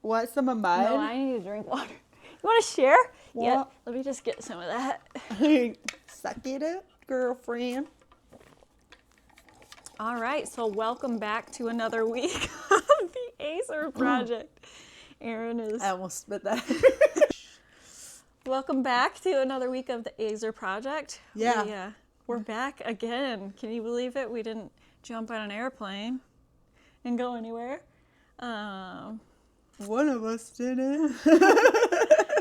Want some of mine? No, I need to drink water. You want to share? What? Yeah. Let me just get some of that. Suck it up, girlfriend. All right, so welcome back to another week of the Acer Project. Erin is... I almost spit that. Welcome back to another week of the Acer Project. Yeah. We're back again. Can you believe it? We didn't jump on an airplane and go anywhere. One of us didn't.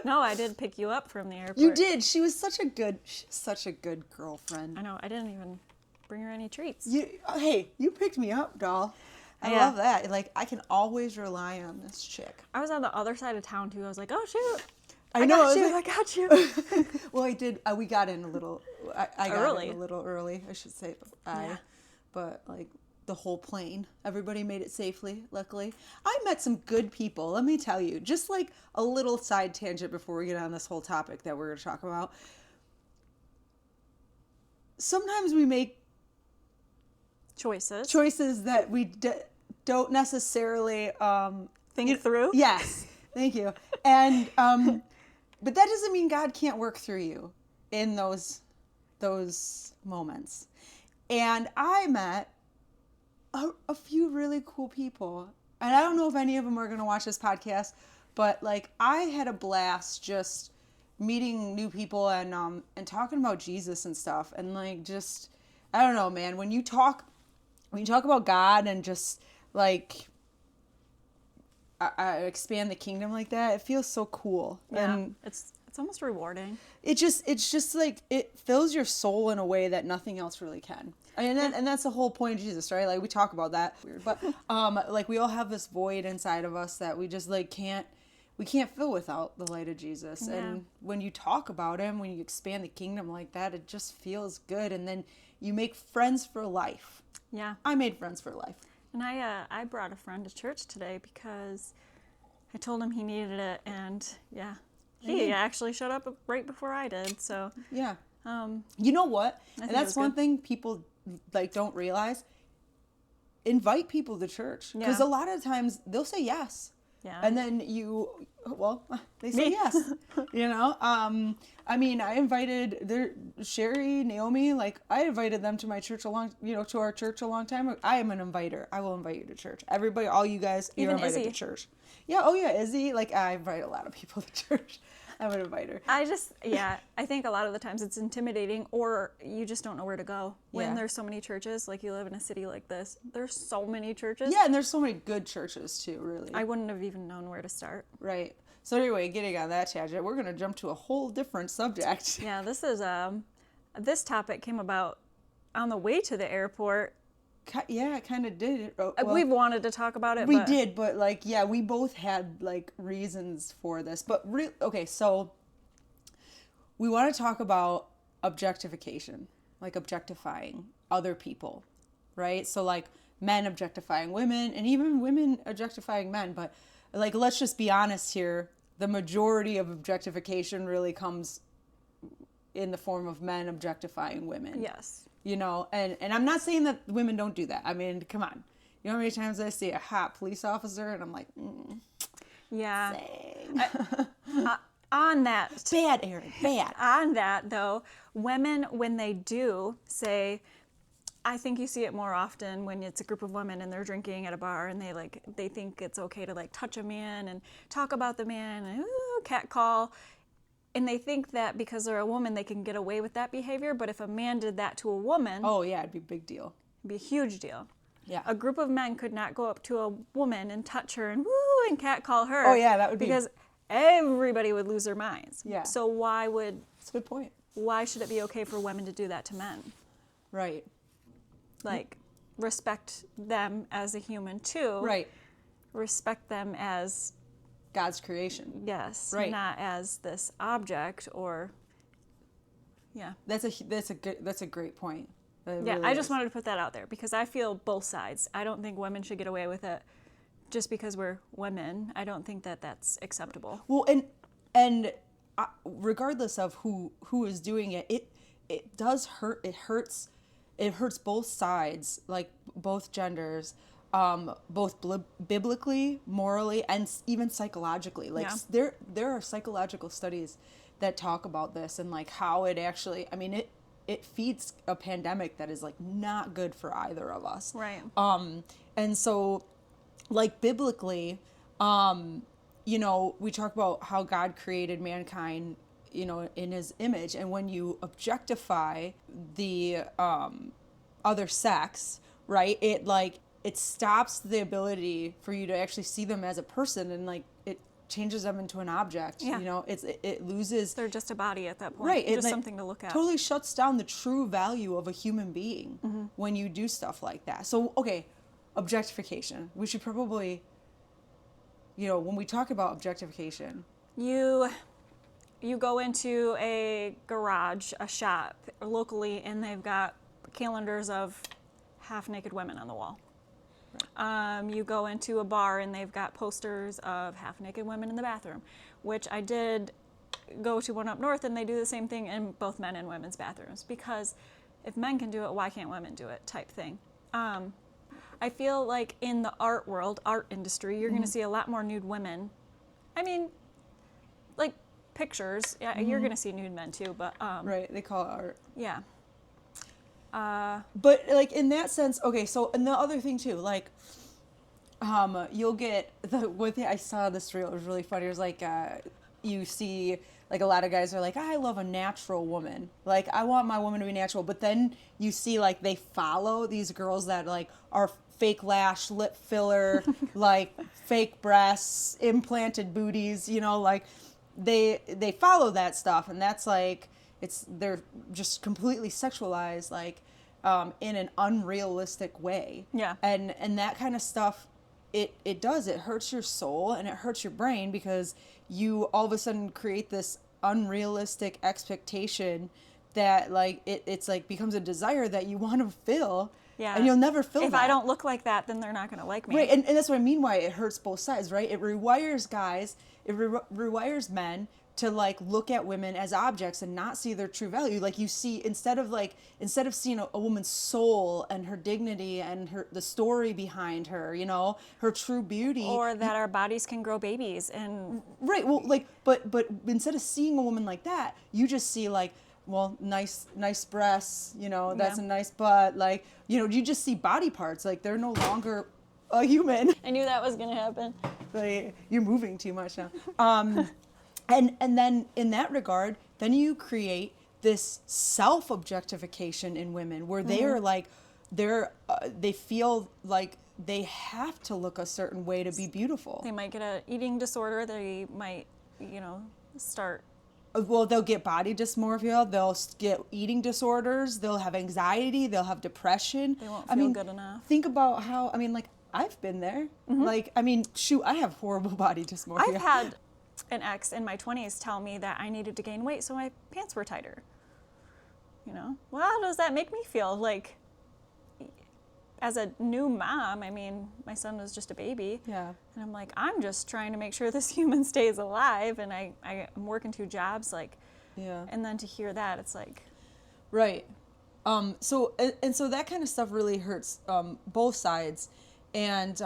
No, I did pick you up from the airport. You did. She's such a good girlfriend. I know. I didn't even bring her any treats. Hey, you picked me up, doll. I love that. Like, I can always rely on this chick. I was on the other side of town, too. I was like, oh, shoot. I know. I got you. Well, I did. We got in a little. I got Early. in a little early, I should say. But like the whole plane, everybody made it safely. Luckily, I met some good people. Let me tell you. Just like a little side tangent before we get on this whole topic that we're going to talk about. Sometimes we make choices that we don't necessarily think through. Yes, thank you. And but that doesn't mean God can't work through you in those moments. And I met a few really cool people. And I don't know if any of them are going to watch this podcast, but like I had a blast just meeting new people and talking about Jesus and stuff. And like just I don't know, man, when you talk about God and just like I expand the kingdom like that, it feels so cool. Yeah, and it's almost rewarding. It's just like it fills your soul in a way that nothing else really can. And that's the whole point of Jesus, right? Like we talk about that weird, but like we all have this void inside of us that we just like can't fill without the light of Jesus. Yeah. And when you talk about him, when you expand the kingdom like that, it just feels good. And then you make friends for life. Yeah. I made friends for life. And I brought a friend to church today because I told him he needed it, and yeah, he actually showed up right before I did. So yeah, you know what? I And think that's one thing people like don't realize. Invite people to church because Yeah. a lot of times they'll say yes. Yeah. And then they say yes, you know? I mean, I invited Sherry, Naomi, like I invited them to my church to our church a long time ago. I am an inviter. I will invite you to church. Everybody, all you guys, you're invited Izzy. to church. Yeah. Oh yeah. Izzy, like I invite a lot of people to church. I would invite her. I think a lot of the times it's intimidating, or you just don't know where to go when Yeah. there's so many churches. Like you live in a city like this, there's so many churches. Yeah. And there's so many good churches too, really. I wouldn't have even known where to start. Right. So anyway, getting on that tangent, we're going to jump to a whole different subject. Yeah, this topic came about on the way to the airport. Yeah, it kind of did. We've wanted to talk about it. We did, but like, yeah, we both had like reasons for this. But okay, so we want to talk about objectification, like objectifying other people, right? So like men objectifying women and even women objectifying men. But like, let's just be honest here. The majority of objectification really comes in the form of men objectifying women. Yes. You know, and I'm not saying that women don't do that. I mean, come on. You know how many times I see a hot police officer and I'm like, Yeah. dang. On that. Bad, Erin, bad. On that, though, women, when they do say, I think you see it more often when it's a group of women and they're drinking at a bar and they think it's okay to like touch a man and talk about the man and catcall. And they think that because they're a woman, they can get away with that behavior. But if a man did that to a woman, Oh, yeah, it'd be a big deal. it'd be a huge deal. Yeah. A group of men could not go up to a woman and touch her and and catcall her. Oh, yeah, that would be... Because everybody would lose their minds. Yeah. So That's a good point. why should it be okay for women to do that to men? Right. Like, respect them as a human too. Right. Respect them as, God's creation. yes, Right. not as this object or, yeah. That's a great point. It Yeah, really I just is. wanted to put that out there because I feel both sides. I don't think women should get away with it just because we're women. I don't think that that's acceptable. Well, and regardless of who is doing it, it does hurt. It hurts both sides, like both genders. both biblically, morally, and even psychologically. Like there are psychological studies that talk about this and like how it actually, I mean, it feeds a pandemic that is like not good for either of us. Right. And so like biblically, you know, we talk about how God created mankind, you know, in his image. And when you objectify the other sex, right, it stops the ability for you to actually see them as a person, and like it changes them into an object. Yeah. You know, it loses. They're just a body at that point. Right. Just It something to look at. Totally shuts down the true value of a human being when you do stuff like that. So, okay, objectification. We should probably, you know, when we talk about objectification. You go into a garage, a shop locally, and they've got calendars of half-naked women on the wall. You go into a bar and they've got posters of half-naked women in the bathroom, which I did go to one up north, and they do the same thing in both men and women's bathrooms, because if men can do it, why can't women do it type thing. I feel like in the art world, art industry, you're going to see a lot more nude women. I mean, like pictures, yeah, you're going to see nude men too, but Right, they call it art. yeah. But like in that sense, okay, so and the other thing too, like you'll get the one thing I saw this reel, it was really funny. It was like you see like a lot of guys are like, I love a natural woman. Like I want my woman to be natural. But then you see like they follow these girls that like are fake lash, lip filler, like fake breasts, implanted booties, you know, like they follow that stuff, and that's like they're just completely sexualized, like in an unrealistic way. Yeah. And that kind of stuff, it hurts your soul and it hurts your brain, because you all of a sudden create this unrealistic expectation that like it's like becomes a desire that you want to fill. Yeah. And you'll never fill If that. I don't look like that, then they're not going to like me. Right, and that's what I mean why it hurts both sides, right? It rewires guys, it rewires men to like look at women as objects and not see their true value. Like you see, instead of seeing a woman's soul and her dignity and the story behind her, you know, her true beauty. Or that our bodies can grow babies and Right, well, like, but instead of seeing a woman like that, you just see like, well, nice breasts, you know, that's a nice butt, like, you know, you just see body parts, like they're no longer a human. I knew that was going to happen. Like, you're moving too much now. And then in that regard, then you create this self-objectification in women where they are like, they feel like they have to look a certain way to be beautiful. They might get an eating disorder. They might, you know, start. Well, they'll get body dysmorphia. They'll get eating disorders. They'll have anxiety. They'll have depression. They won't feel good enough. Think about how, I mean, like, I've been there. Like, I mean, shoot, I have horrible body dysmorphia. I've had an ex in my 20s tell me that I needed to gain weight so my pants were tighter. You know? Well, how does that make me feel? Like, as a new mom, I mean, my son was just a baby. Yeah. And I'm like, I'm just trying to make sure this human stays alive, and I'm working 2 jobs, like, Yeah. and then to hear that, it's like, Right. So that kind of stuff really hurts both sides. And,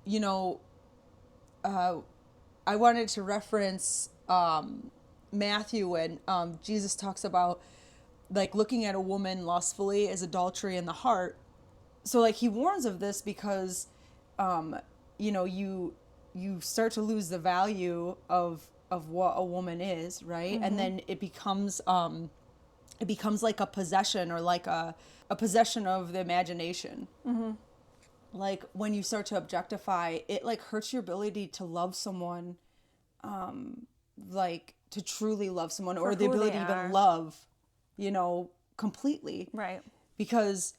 you know, I wanted to reference Matthew when Jesus talks about, like, looking at a woman lustfully is adultery in the heart. So, like, he warns of this because, you know, you start to lose the value of what a woman is, right? And then it becomes like a possession, or like a possession of the imagination. Like when you start to objectify, it like hurts your ability to love someone, like to truly love someone, or the who they ability to are. even love, you know, completely. right. Because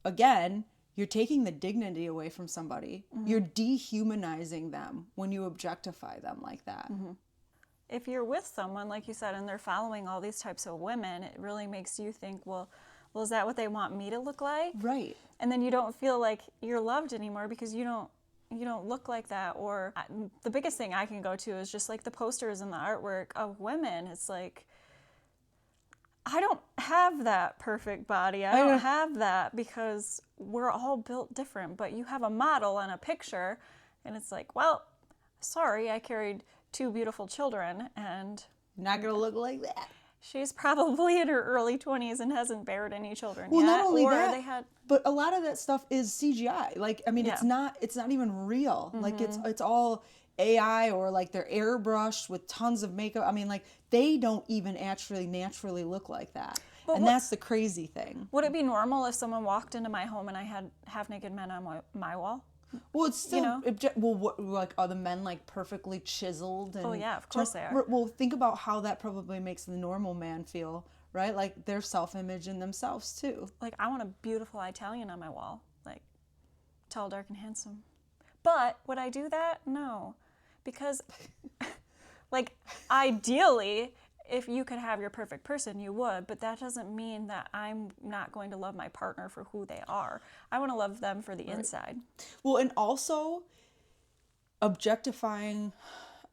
again, you're taking the dignity away from somebody. You're dehumanizing them when you objectify them like that. If you're with someone, like you said, and they're following all these types of women, it really makes you think, well, is that what they want me to look like? Right. And then you don't feel like you're loved anymore because you don't look like that. Or the biggest thing I can go to is just like the posters and the artwork of women. It's like, I don't have that perfect body. I don't have that because we're all built different. But you have a model and a picture, and it's like, well, sorry, I carried 2 beautiful children, and Not gonna look like that. she's probably in her early 20s and hasn't bared any children Well, yet. not only or that, they had, but a lot of that stuff is CGI. Like, I mean, Yeah. it's not even real. Like, it's all AI, or like they're airbrushed with tons of makeup. I mean, like, they don't even actually naturally look like that. And that's the crazy thing. would it be normal if someone walked into my home and I had half-naked men on my wall? Well, it's still know? well. What, like, are the men like perfectly chiseled? And Oh, yeah, of course they are. Well, think about how that probably makes the normal man feel, right? Like, their self-image in themselves too. Like, I want a beautiful Italian on my wall. Like, tall, dark, and handsome. But would I do that? No. Because, like, ideally, if you could have your perfect person, you would. But that doesn't mean that I'm not going to love my partner for who they are. I want to love them for the inside. Well, and also objectifying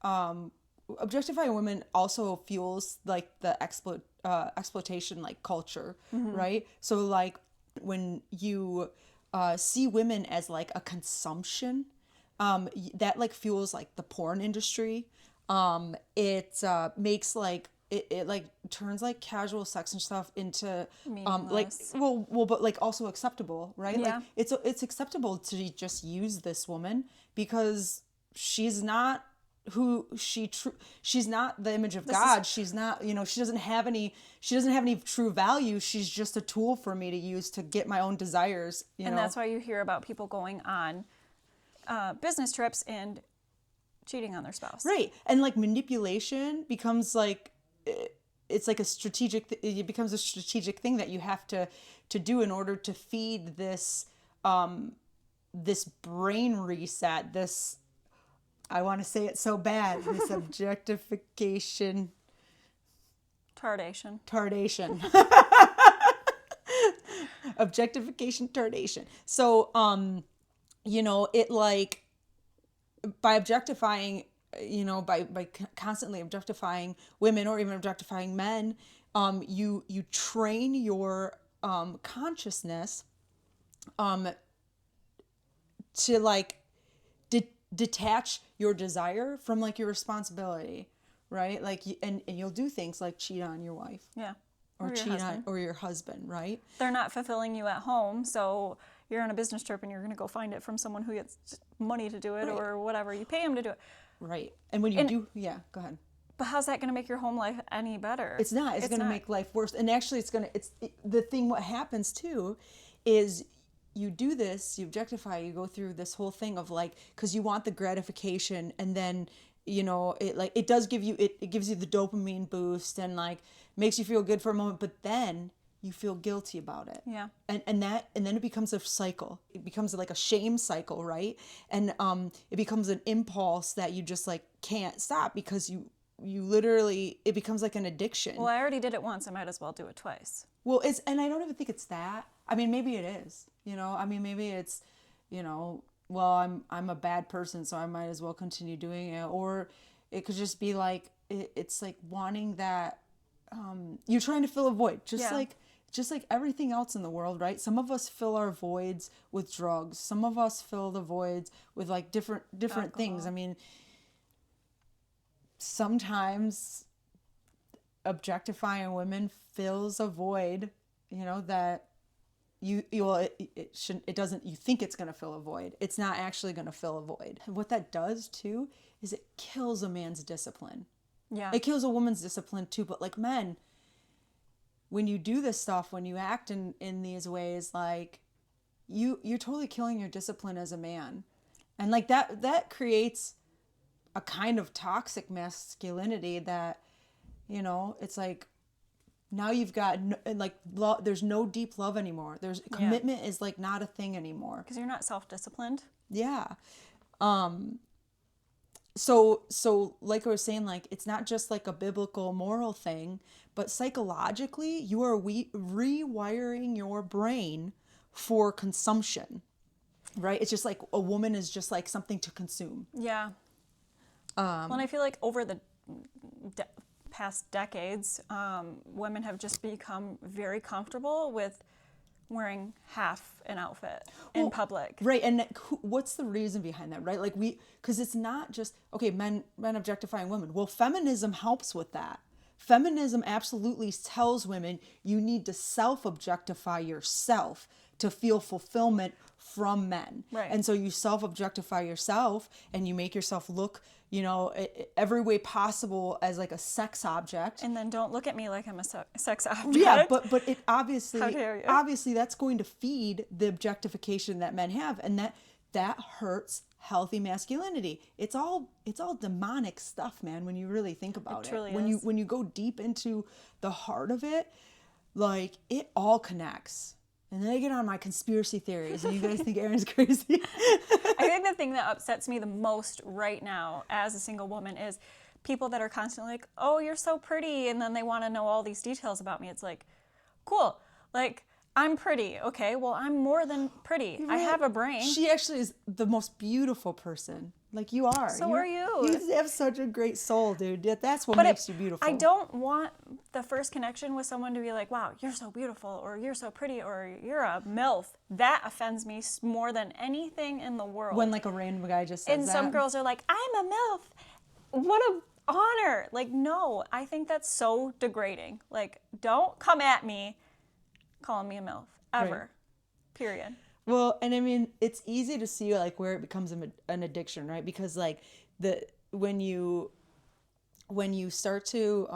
women also fuels like the exploitation like culture, right? So like when you see women as like a consumption, that like fuels like the porn industry. It makes like it like turns like casual sex and stuff into like Meaningless. but like also acceptable, right? Yeah. Like it's acceptable to just use this woman because she's not who she's not the image of God. She's not, she doesn't have any true value. She's just a tool for me to use to get my own desires, And that's why you hear about people going on business trips and cheating on their spouse. Right. And like manipulation becomes like it's like it becomes a strategic thing that you have to do in order to feed this this brain reset, this, I want to say it so bad, this objectification Tardation. Objectification tardation. So it like by objectifying, by constantly objectifying women or even objectifying men, you train your consciousness to like detach your desire from like your responsibility, right? Like, and you'll do things like cheat on your wife. Yeah. Or your cheat husband. on your husband, right? They're not fulfilling you at home, so you're on a business trip and you're going to go find it from someone who gets money to do it or whatever. You pay them to do it. Right. And when you do, yeah, go ahead. But how's that going to make your home life any better? It's not. It's going to make life worse. And actually, the thing, what happens too is you do this, you objectify, you go through this whole thing of like, because you want the gratification, and then, it does give you, it gives you the dopamine boost and like makes you feel good for a moment, but then you feel guilty about it. Yeah. And then it becomes a cycle. It becomes like a shame cycle, right? And it becomes an impulse that you just like can't stop because you literally, it becomes like an addiction. Well, I already did it once. I might as well do it twice. Well, and I don't even think it's that. I mean, maybe it is, I mean, maybe it's, well, I'm a bad person, so I might as well continue doing it. Or it could just be like, it's like wanting that, you're trying to fill a void, just like everything else in the world, right? Some of us fill our voids with drugs. Some of us fill the voids with like different things. I mean, sometimes objectifying women fills a void, that you think it's going to fill a void. It's not actually going to fill a void. And what that does too is it kills a man's discipline. Yeah. It kills a woman's discipline too. But like men, when you do this stuff, when you act in these ways, like you're totally killing your discipline as a man. And like that creates a kind of toxic masculinity that, it's like, now you've got there's no deep love anymore. Commitment is like not a thing anymore. Because you're not self-disciplined. Yeah. So like I was saying, like, it's not just like a biblical moral thing, but psychologically you are rewiring your brain for consumption, right? It's just like a woman is just like something to consume. Yeah. Well, and I feel like over the past decades, women have just become very comfortable with wearing half an outfit in public. Right. And what's the reason behind that, right? Like because it's not just, okay, men objectifying women. Well, feminism helps with that. Feminism absolutely tells women you need to self-objectify yourself to feel fulfillment from men. Right. And so you self-objectify yourself and you make yourself look, every way possible as like a sex object. And then don't look at me like I'm a sex object. Yeah, but it obviously, How dare you? obviously that's going to feed the objectification that men have, and that hurts healthy masculinity. It's all demonic stuff, man, when you really think about it. Truly When is. you go deep into the heart of it, like it all connects. And then I get on my conspiracy theories, and you guys think Erin's crazy. I think the thing that upsets me the most right now as a single woman is people that are constantly like, oh, you're so pretty, and then they want to know all these details about me. It's like, cool, like, I'm pretty, okay, well, I'm more than pretty. I have a brain. She actually is the most beautiful person. Like you are. So are you. You have such a great soul, dude. That's what But makes you beautiful. I don't want the first connection with someone to be like, wow, you're so beautiful, or you're so pretty, or you're a MILF. That offends me more than anything in the world. When like a random guy just says And that. some girls are like, I'm a MILF. What a honor. Like, no, I think that's so degrading. Like, don't come at me calling me a MILF, ever. Right. Period. Well, and I mean, it's easy to see like where it becomes an addiction, right? Because like when you start to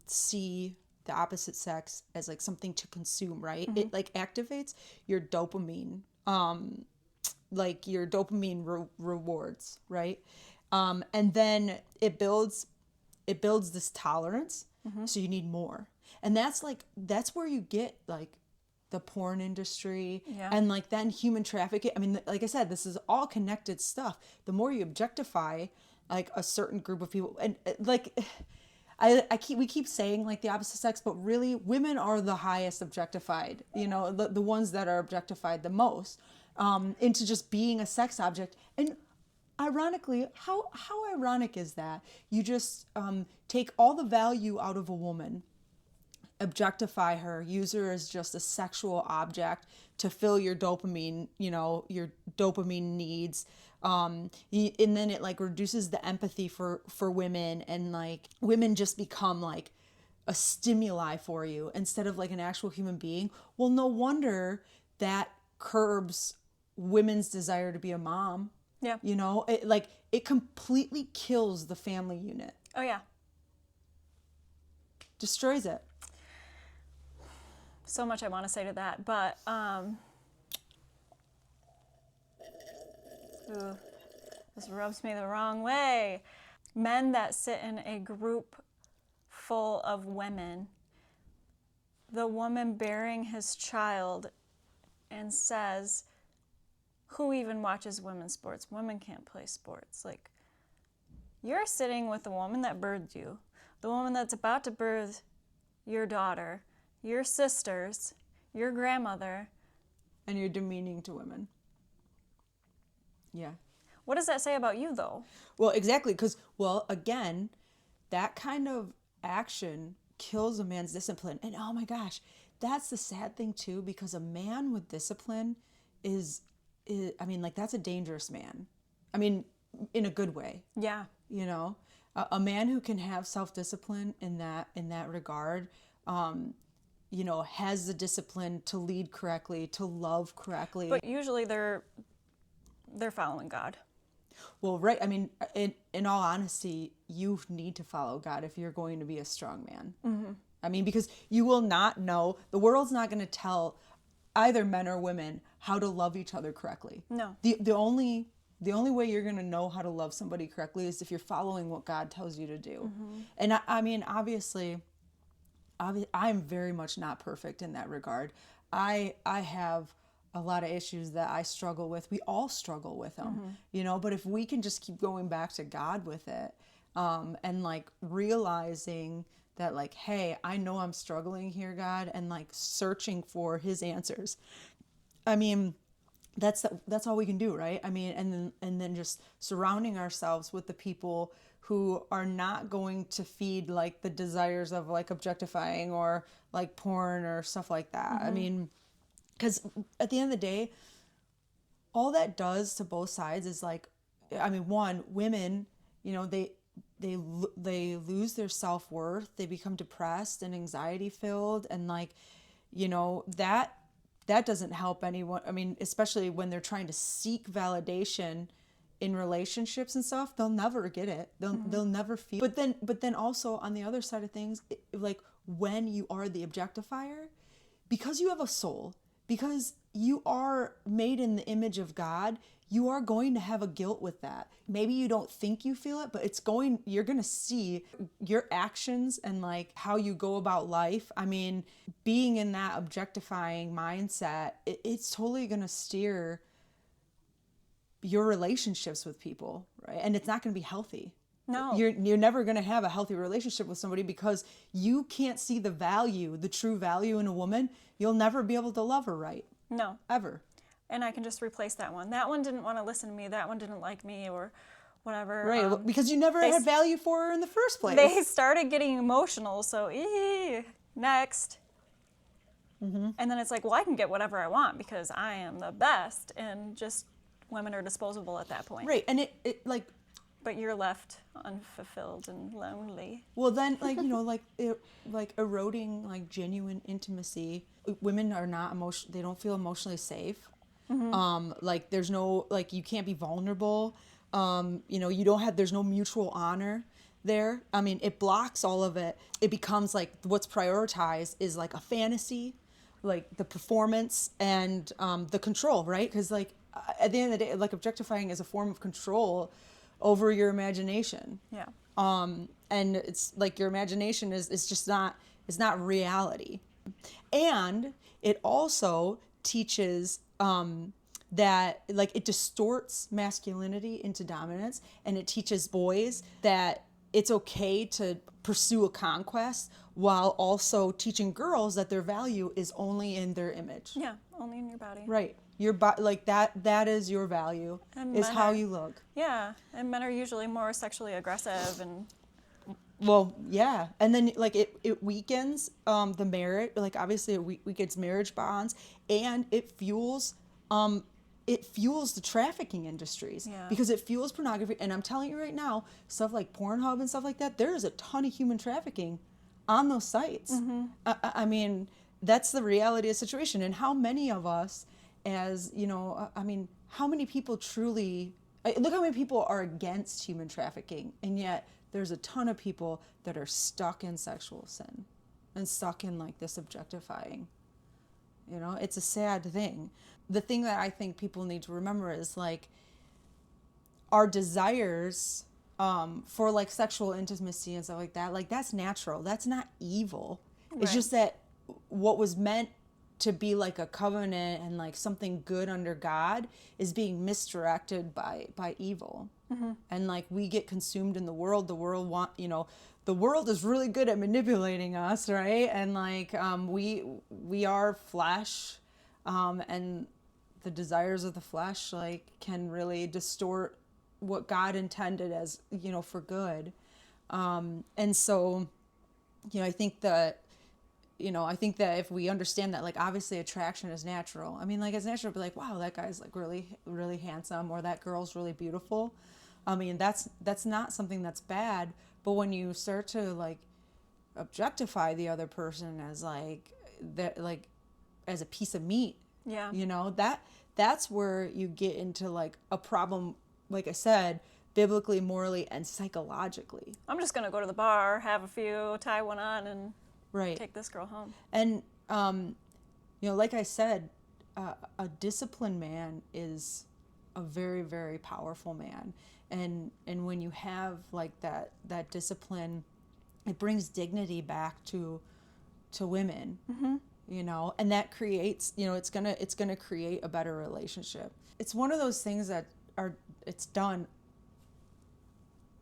see the opposite sex as like something to consume, right? Mm-hmm. It like activates your dopamine, like your dopamine rewards, right? And then it builds this tolerance, Mm-hmm. so you need more, and that's where you get like the porn industry, Yeah. and like then human trafficking. I mean, like I said, this is all connected stuff. The more you objectify like a certain group of people, and like we keep saying like the opposite sex, but really women are the highest objectified, the ones that are objectified the most, into just being a sex object. And ironically, how ironic is that? You just take all the value out of a woman, objectify her, use her as just a sexual object to fill your dopamine, your dopamine needs. And then it like reduces the empathy for women, and like women just become like a stimuli for you instead of like an actual human being. Well, no wonder that curbs women's desire to be a mom. Yeah. It completely kills the family unit. Oh, yeah. Destroys it. So much I want to say to that, but ooh, this rubs me the wrong way. Men that sit in a group full of women, the woman bearing his child, and says, who even watches women's sports? Women can't play sports. Like, you're sitting with the woman that birthed you, the woman that's about to birth your daughter, your sisters, your grandmother. And you're demeaning to women. Yeah. What does that say about you, though? Well, exactly. Because, again, that kind of action kills a man's discipline. And oh my gosh, that's the sad thing too, because a man with discipline is I mean, like, that's a dangerous man. I mean, in a good way. Yeah. A man who can have self-discipline in that regard, has the discipline to lead correctly, to love correctly. But usually they're following God. Well, right. I mean, in all honesty, you need to follow God if you're going to be a strong man. Mm-hmm. I mean, because you will not know, the world's not going to tell either men or women how to love each other correctly. No. The only way you're going to know how to love somebody correctly is if you're following what God tells you to do. Mm-hmm. And I mean, obviously, I'm very much not perfect in that regard. I have a lot of issues that I struggle with. We all struggle with them, but if we can just keep going back to God with it, and like realizing that like, hey, I know I'm struggling here, God, and like searching for his answers. I mean, that's all we can do, right? I mean, and then just surrounding ourselves with the people who are not going to feed like the desires of like objectifying or like porn or stuff like that. I mean, because at the end of the day, all that does to both sides is like, I mean, one, women, they lose their self-worth, they become depressed and anxiety filled, and like, that doesn't help anyone. I mean, especially when they're trying to seek validation in relationships and stuff, they'll never get it. They'll never feel. But then also on the other side of things, like when you are the objectifier, because you have a soul, because you are made in the image of God, you are going to have a guilt with that. Maybe you don't think you feel it, but you're going to see your actions and like how you go about life. I mean, being in that objectifying mindset, it's totally going to steer your relationships with people, right? And it's not going to be healthy. No. You're never going to have a healthy relationship with somebody because you can't see the true value in a woman. You'll never be able to love her right. No. Ever. And I can just replace that one. That one didn't want to listen to me. That one didn't like me or whatever. Right, because you never had value for her in the first place. They started getting emotional, so next. And then it's like, well, I can get whatever I want because I am the best. And just women are disposable at that point. Right, and it like... But you're left unfulfilled and lonely. Well, then, like, like eroding like genuine intimacy. Women are not they don't feel emotionally safe. Like there's no, like you can't be vulnerable. There's no mutual honor there. I mean, it blocks all of it. It becomes like what's prioritized is like a fantasy, like the performance and the control, right? Because like at the end of the day, like objectifying is a form of control over your imagination. Yeah. And it's like your imagination is just not, it's not reality. And it also teaches that like it distorts masculinity into dominance, and it teaches boys that it's okay to pursue a conquest while also teaching girls that their value is only in their image. Yeah, only in your body. Right. Your like that is your value, And is men how are- you look. Yeah, and men are usually more sexually aggressive and Well, yeah. And then like it weakens the marriage, like obviously it weakens marriage bonds, and it fuels the trafficking industries. Yeah. Because it fuels pornography. And I'm telling you right now, stuff like Pornhub and stuff like that, there is a ton of human trafficking on those sites. I mean, that's the reality of the situation. And how many of us, as I mean, how many people truly look how many people are against human trafficking, and yet there's a ton of people that are stuck in sexual sin and stuck in like this objectifying. It's a sad thing. The thing that I think people need to remember is like our desires for like sexual intimacy and stuff like that, like that's natural. That's not evil. It's Right. just that what was meant to be like a covenant and like something good under God is being misdirected by evil. And like we get consumed in the world. The world is really good at manipulating us, right? And like we are flesh, and the desires of the flesh like can really distort what God intended as for good. And so I think that if we understand that, like, obviously attraction is natural. I mean, like, it's natural to be like, wow, that guy's like really, really handsome, or that girl's really beautiful. I mean, that's not something that's bad. But when you start to like objectify the other person as like that, like as a piece of meat, yeah. That's where you get into like a problem, like I said, biblically, morally, and psychologically. I'm just gonna go to the bar, have a few, tie one on, and Right. take this girl home. And, like I said, a disciplined man is a very, very powerful man. And when you have like that discipline, it brings dignity back to women, and that creates, it's gonna create a better relationship. It's one of those things that it's done.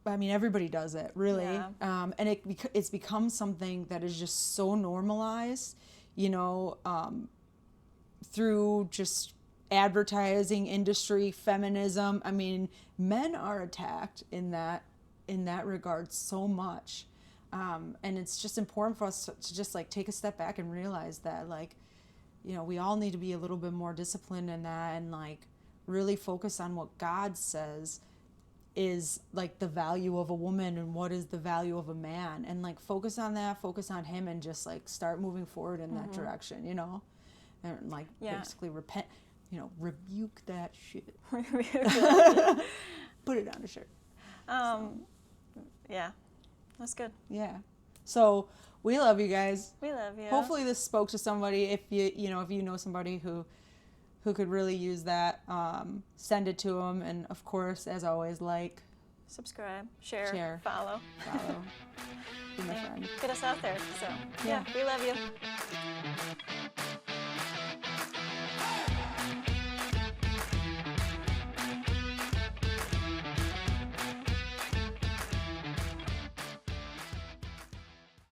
I mean, everybody does it, really. Yeah. And it's become something that is just so normalized, through just advertising industry, feminism. I mean, men are attacked in that regard so much. And it's just important for us to just like take a step back and realize that, like, you know, we all need to be a little bit more disciplined in that, and like really focus on what God says is like the value of a woman and what is the value of a man, and like focus on that, focus on him, and just like start moving forward in that direction, you know, and like basically repent, you know, rebuke that shit. Put it on a shirt. Yeah, that's good. Yeah. So we love you guys. We love you. Hopefully this spoke to somebody. If you know somebody who could really use that, send it to them. And of course, as always, like, subscribe, share. Follow. Be my friend. Get us out there. So yeah, we love you.